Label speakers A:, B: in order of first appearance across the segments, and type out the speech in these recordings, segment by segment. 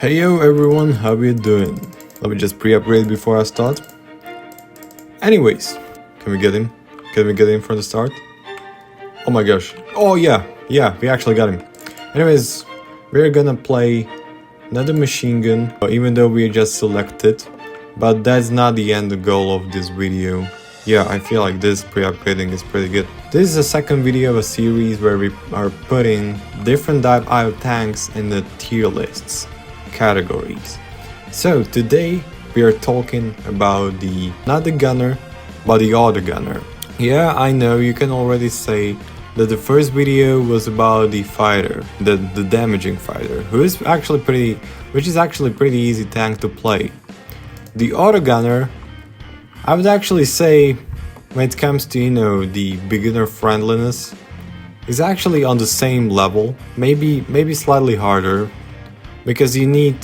A: Hey yo everyone, how you doing? Let me just pre-upgrade before I start. Anyways, can we get in? Can we get in for the start? Oh my gosh. Oh yeah, we actually got him. Anyways, we're gonna play another machine gun, even though we just selected. But that's not the end goal of this video. Yeah, I feel like this pre-upgrading is pretty good. This is the second video of a series where we are putting different type of tanks in the tier lists. Categories. So today we are talking about not the gunner but the auto gunner. Yeah, I know you can already say that the first video was about the fighter, the damaging fighter, which is actually pretty easy tank to play. The auto gunner, I would actually say, when it comes to the beginner friendliness, is actually on the same level, maybe slightly harder. Because you need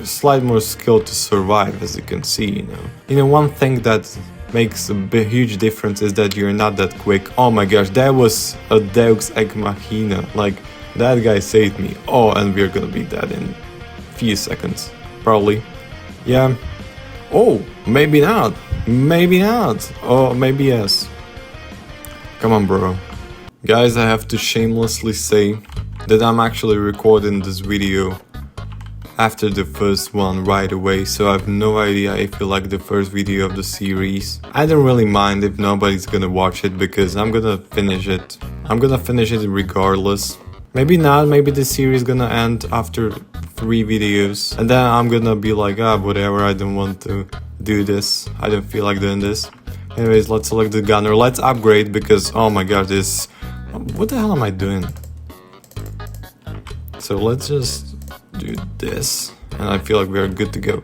A: slight more skill to survive, as you can see, one thing that makes a huge difference is that you're not that quick. Oh my gosh, that was a Deus Ex Machina, like, that guy saved me. Oh, and we're gonna be dead in a few seconds, probably. Yeah. Oh, maybe not. Oh, maybe yes. Come on, bro. Guys, I have to shamelessly say that I'm actually recording this video after the first one right away, so I have no idea if you like the first video of the series. I don't really mind if nobody's gonna watch it because I'm gonna finish it. I'm gonna finish it regardless. Maybe not, maybe the series gonna end after 3 videos and then I'm gonna be like, whatever, I don't want to do this. I don't feel like doing this. Anyways, let's select the gunner. Let's upgrade because, oh my god, what the hell am I doing? So let's just do this, and I feel like we are good to go.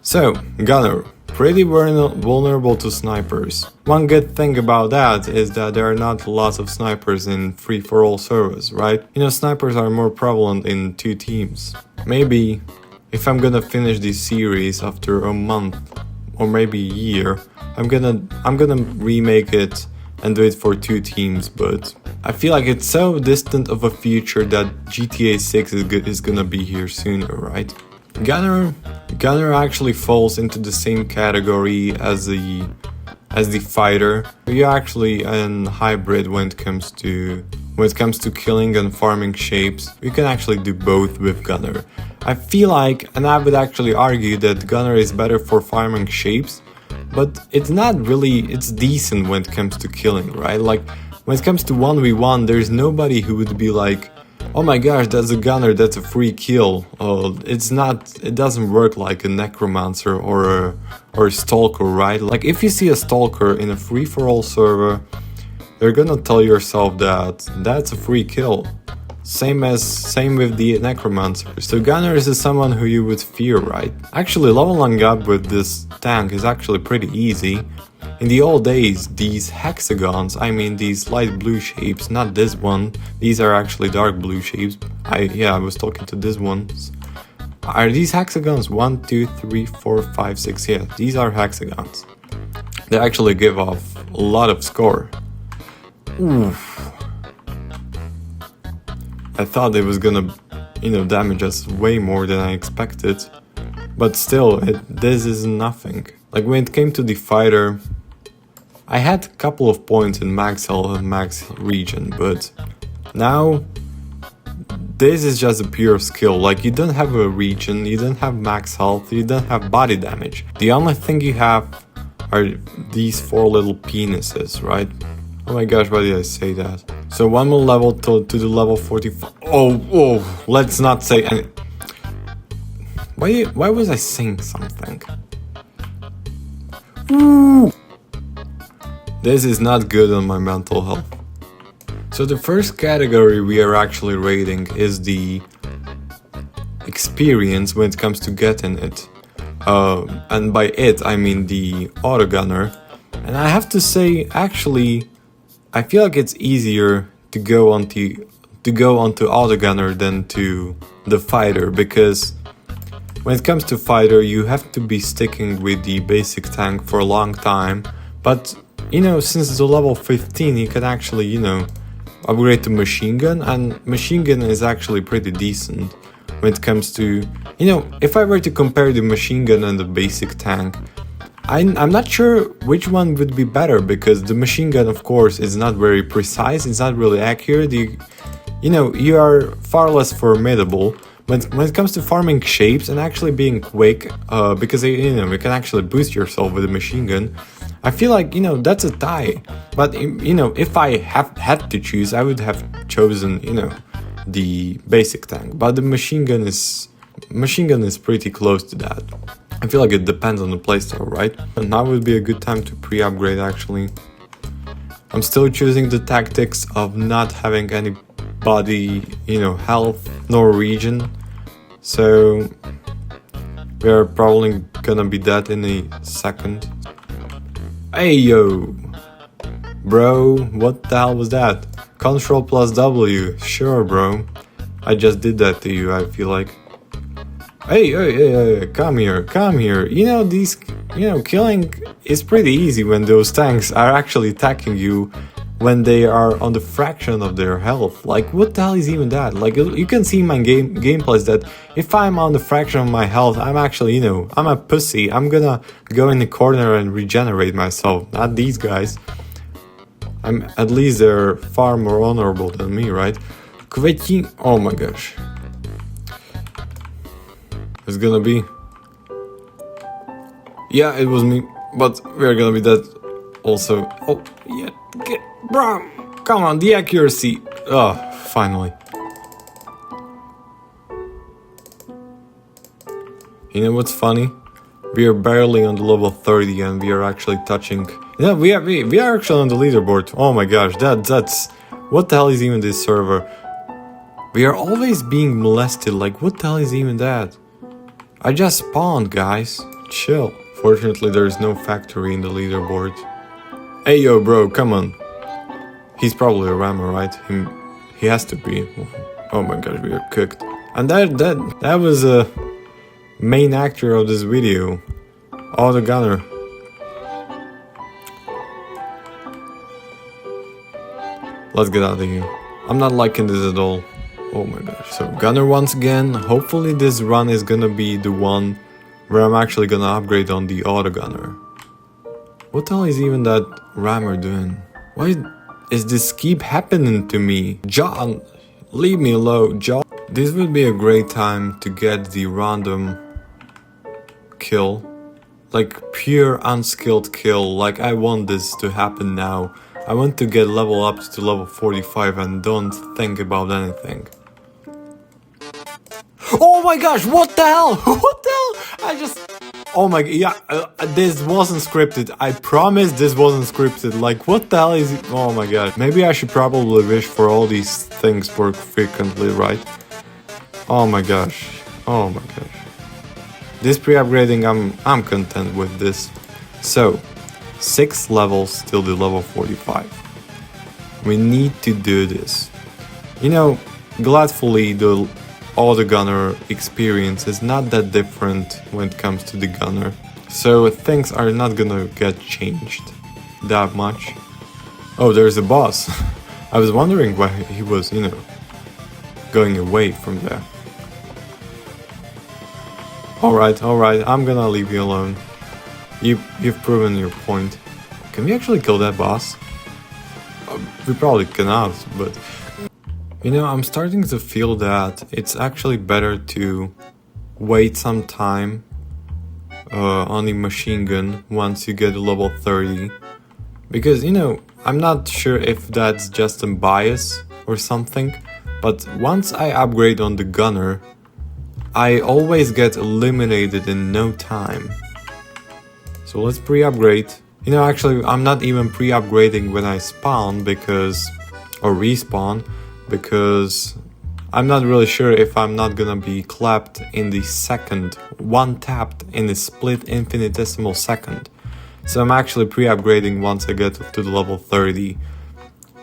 A: So, gunner, pretty vulnerable to snipers. One good thing about that is that there are not lots of snipers in free-for-all servers, right? Snipers are more prevalent in 2 teams. Maybe, if I'm gonna finish this series after a month, or maybe a year, I'm gonna remake it and do it for 2 teams, but I feel like it's so distant of a future that GTA 6 is gonna be here sooner, right? Gunner actually falls into the same category as the fighter. You're actually a hybrid when it comes to killing and farming shapes. You can actually do both with gunner. I feel like, and I would actually argue that gunner is better for farming shapes, but it's not really, it's decent when it comes to killing, right? Like, when it comes to 1v1, there's nobody who would be like, oh my gosh, that's a gunner, that's a free kill. It doesn't work like a necromancer or a stalker, right? Like, if you see a stalker in a free-for-all server, you're gonna tell yourself that that's a free kill. Same with the necromancer. So gunners is someone who you would fear, right? Actually, leveling up with this tank is actually pretty easy. In the old days, these hexagons, I mean these light blue shapes, not this one, these are actually dark blue shapes. I was talking to these ones. Are these hexagons? 1, 2, 3, 4, 5, 6, yeah, these are hexagons. They actually give off a lot of score. Oof. I thought it was gonna, damage us way more than I expected. But still, this is nothing. Like, when it came to the fighter, I had a couple of points in max health and max region, but now this is just a pure skill. Like, you don't have a region, you don't have max health, you don't have body damage. The only thing you have are these 4 little penises, right? Oh my gosh, why did I say that? So one more level to the level 45. Oh, let's not say any. Why was I saying something? Ooh. This is not good on my mental health. So the first category we are actually rating is the experience when it comes to getting it. And by it, I mean the auto gunner. And I have to say, actually, I feel like it's easier to go onto auto gunner than to the fighter, because when it comes to fighter, you have to be sticking with the basic tank for a long time. But since it's a level 15, you can actually upgrade to machine gun, and machine gun is actually pretty decent. when it comes to, if I were to compare the machine gun and the basic tank, I'm not sure which one would be better, because the machine gun, of course, is not very precise, it's not really accurate, you are far less formidable. But when it comes to farming shapes and actually being quick, because you can actually boost yourself with a machine gun, I feel like that's a tie. But if I had to choose, I would have chosen the basic tank. But the machine gun is pretty close to that. I feel like it depends on the playstyle, right? And now would be a good time to pre-upgrade actually. I'm still choosing the tactics of not having any body, health, nor regen. So we are probably gonna be dead in a second. Hey yo! Bro, what the hell was that? Control plus W, sure bro. I just did that to you, I feel like. Hey, come here. Killing is pretty easy when those tanks are actually attacking you when they are on the fraction of their health. Like, what the hell is even that? Like, you can see in my gameplays that if I'm on the fraction of my health, I'm actually, I'm a pussy. I'm gonna go in the corner and regenerate myself. Not these guys. At least they're far more honorable than me, right? Quitting. Oh my gosh. It's gonna be. Yeah, it was me, but we're gonna be dead also. Oh, yeah. Bro, come on, the accuracy. Oh, finally. You know what's funny? We are barely on the level 30 and we are actually touching. Yeah, we are actually on the leaderboard. Oh my gosh, that's. What the hell is even this server? We are always being molested. Like, what the hell is even that? I just spawned, guys. Chill. Fortunately, there is no factory in the leaderboard. Hey, yo, bro, come on. He's probably a rammer, right? He has to be. Oh my gosh, we are cooked. And that was a main actor of this video. Oh, the gunner. Let's get out of here. I'm not liking this at all. Oh my gosh. So gunner once again. Hopefully this run is gonna be the one where I'm actually gonna upgrade on the auto gunner. What the hell is even that rammer doing? Why is this keep happening to me? John, leave me alone, John. This would be a great time to get the random kill. Like pure unskilled kill. Like I want this to happen now. I want to get level up to level 45 and don't think about anything. Oh my gosh, what the hell? What the hell? Oh my god, yeah, this wasn't scripted. I promise this wasn't scripted. Like, what the hell is it? Oh my god. Maybe I should probably wish for all these things work frequently, right? Oh my gosh. Oh my gosh. This pre-upgrading, I'm content with this. So, 6 levels till the level 45. We need to do this. Gladfully, the auto gunner experience is not that different when it comes to the gunner. So things are not gonna get changed that much. Oh, there's a boss. I was wondering why he was, going away from there. Alright, I'm gonna leave you alone. You've proven your point. Can we actually kill that boss? We probably cannot, but... I'm starting to feel that it's actually better to wait some time on the machine gun once you get to level 30. Because, I'm not sure if that's just a bias or something, but once I upgrade on the gunner, I always get eliminated in no time. So let's pre-upgrade. Actually, I'm not even pre-upgrading when I spawn or respawn, because I'm not really sure if I'm not gonna be clapped in the second, one tapped in a split infinitesimal second. So I'm actually pre-upgrading once I get to the level 30.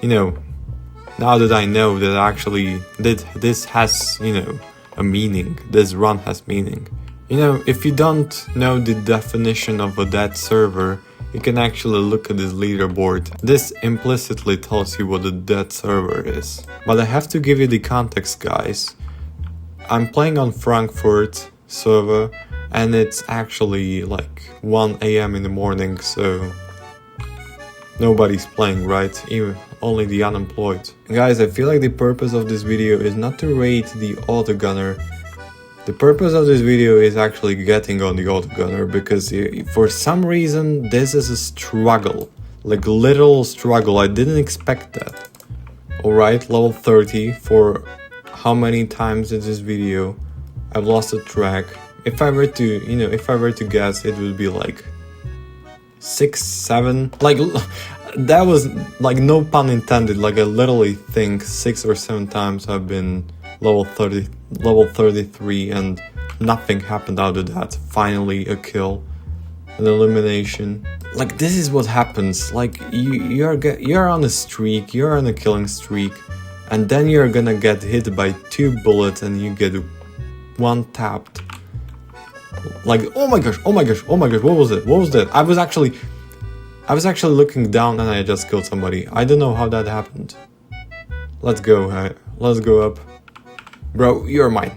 A: Now that I know that actually this has, a meaning, this run has meaning. If you don't know the definition of a dead server, you can actually look at this leaderboard. This implicitly tells you what a dead server is. But I have to give you the context, guys. I'm playing on Frankfurt server, and it's actually like 1 a.m. in the morning, so nobody's playing, right? Even only the unemployed. Guys, I feel like the purpose of this video is not to rate the autogunner. The purpose of this video is actually getting on the autogunner, because for some reason this is a struggle, like literal struggle. I didn't expect that. Alright, level 30 for how many times in this video? I've lost the track. If I were to guess, it would be like 6, 7. Like, that was like no pun intended. Like, I literally think 6 or 7 times I've been level 33, and nothing happened out of that. Finally, a kill, an elimination. Like, this is what happens. Like, you're on a streak, you're on a killing streak, and then you're gonna get hit by 2 bullets and you get 1 tapped. Like, oh my gosh, what was it? What was that? I was actually looking down and I just killed somebody. I don't know how that happened. Let's go up. Bro, you're mine.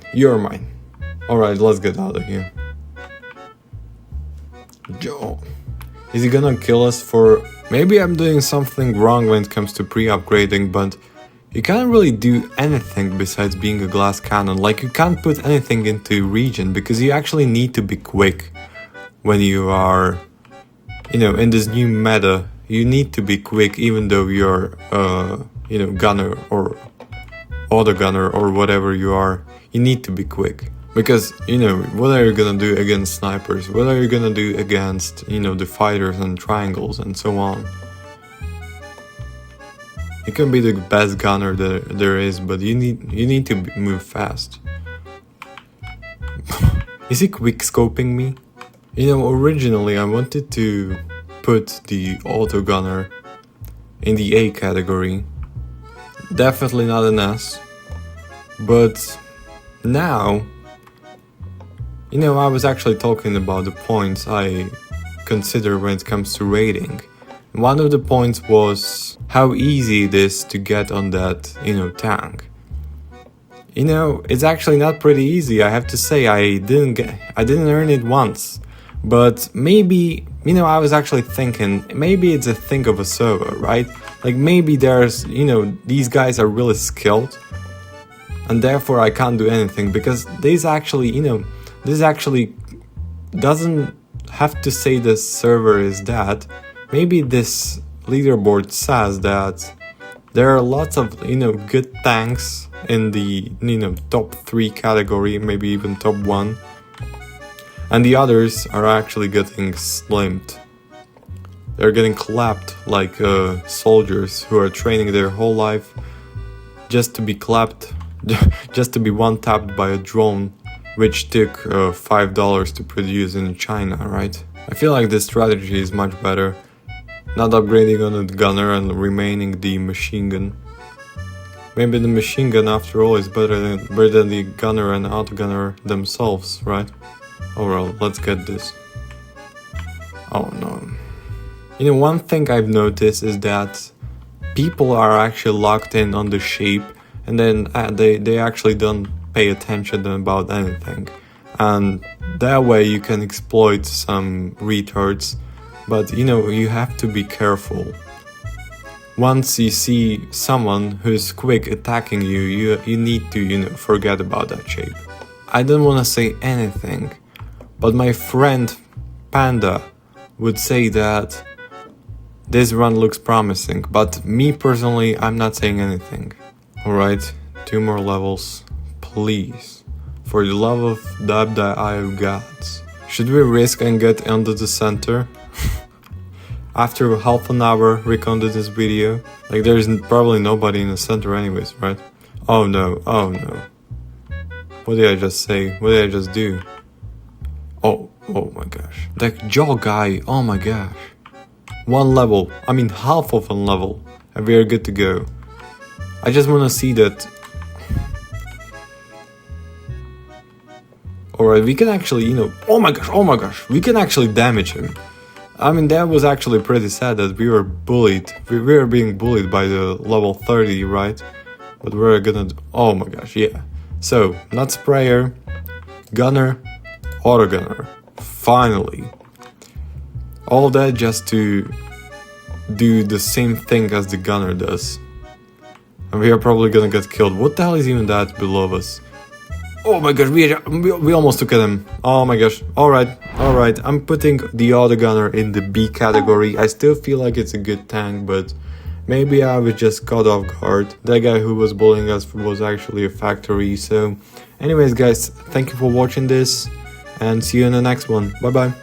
A: Alright, let's get out of here. Joe. Is he gonna kill us for... Maybe I'm doing something wrong when it comes to pre-upgrading, but you can't really do anything besides being a glass cannon. Like, you can't put anything into regen, because you actually need to be quick when you are, in this new meta. You need to be quick, even though you're, gunner or auto gunner or whatever you are. You need to be quick. Because, what are you gonna do against snipers? What are you gonna do against, the fighters and triangles and so on? You can be the best gunner there is, but you need to move fast. Is he quick scoping me? Originally I wanted to put the auto gunner in the A category. Definitely not an S. But now, I was actually talking about the points I consider when it comes to rating. One of the points was how easy it is to get on that, tank. It's actually not pretty easy, I have to say. I didn't earn it once. But maybe, I was actually thinking, maybe it's a thing of a server, right? Like, maybe there's, these guys are really skilled, and therefore I can't do anything, because this actually doesn't have to say the server is that. Maybe this leaderboard says that there are lots of, good tanks in the, top 3 category, maybe even top 1. And the others are actually getting slimed. They're getting clapped like soldiers who are training their whole life just to be clapped, just to be one-tapped by a drone, which took $5 to produce in China, right? I feel like this strategy is much better. Not upgrading on the gunner and remaining the machine gun. Maybe the machine gun after all is better than the gunner and autogunner themselves, right? Oh well, let's get this. Oh no. One thing I've noticed is that people are actually locked in on the shape, and then they actually don't pay attention about anything. And that way you can exploit some retards. But you have to be careful. Once you see someone who's quick attacking you, you need to, forget about that shape. I don't want to say anything, but my friend Panda would say that this run looks promising, but me personally, I'm not saying anything. Alright, 2 more levels, please. For the love of the eye of gods. Should we risk and get into the center? After half an hour recorded this video, like there's probably nobody in the center anyways, right? Oh no. What did I just say? What did I just do? Oh my gosh. That jaw guy, oh my gosh. 1 level, half of 1 level, and we are good to go. I just wanna see that. Alright, we can actually, oh my gosh, we can actually damage him. That was actually pretty sad that we were bullied. We were being bullied by the level 30, right? But we're gonna... Oh my gosh, yeah. So, not sprayer, gunner, auto gunner. Finally. All that just to do the same thing as the gunner does. And we are probably gonna get killed. What the hell is even that below us? Oh my gosh, we almost took at him. Oh my gosh. Alright. I'm putting the auto gunner in the B category. I still feel like it's a good tank, but maybe I was just caught off guard. That guy who was bullying us was actually a factory. So anyways guys, thank you for watching this and see you in the next one. Bye bye.